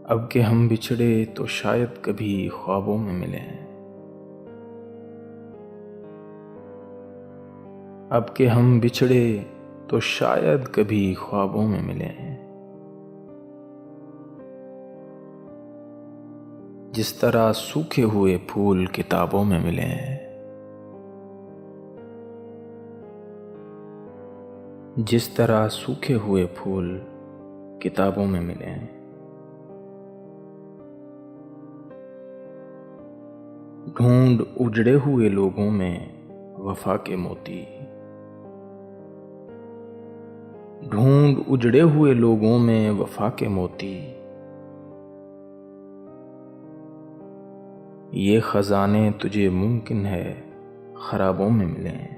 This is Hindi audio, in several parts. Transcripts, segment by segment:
अब के हम बिछड़े तो शायद कभी ख्वाबों में मिलें। अब के हम बिछड़े तो शायद कभी ख्वाबों में मिलें। जिस तरह सूखे हुए फूल किताबों में मिलें। जिस तरह सूखे हुए फूल किताबों में मिलें। ढूंढ उजड़े हुए लोगों में वफा के मोती। ढूंढ उजड़े हुए लोगों में वफा के मोती। ये खजाने तुझे मुमकिन है खराबों में मिलें।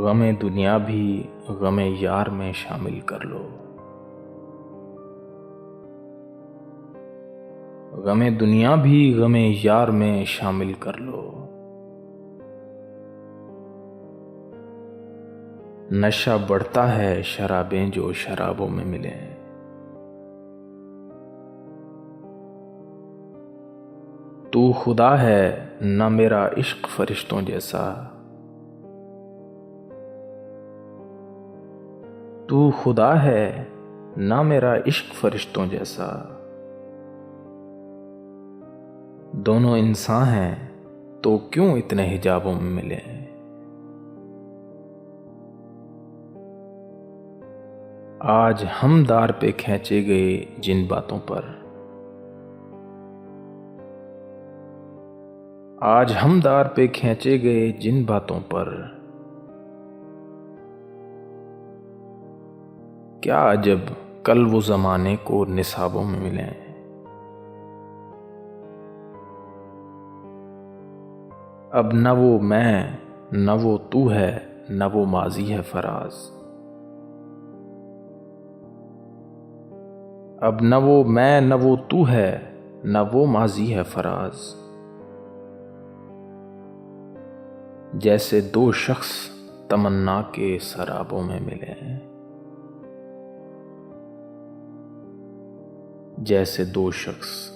गमे दुनिया भी गमे यार में शामिल कर लो। गमे दुनिया भी गमे यार में शामिल कर लो। नशा बढ़ता है शराबें जो शराबों में मिलें। तू खुदा है न मेरा इश्क फरिश्तों जैसा। तू खुदा है न मेरा इश्क फरिश्तों जैसा। दोनों इंसान हैं तो क्यों इतने हिजाबों में मिले। आज हम दार पे खींचे गए जिन बातों पर। आज हम दार पे खींचे गए जिन बातों पर। क्या अजब कल वो जमाने को निसाबों में मिलें। अब न वो मैं न वो तू है न वो माजी है फराज। अब न वो मैं न वो तू है न वो माजी है फराज। जैसे दो शख्स तमन्ना के सराबों में मिले। जैसे दो शख्स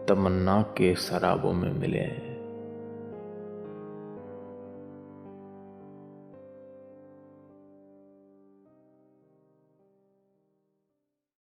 तमन्ना के सराबों में मिले।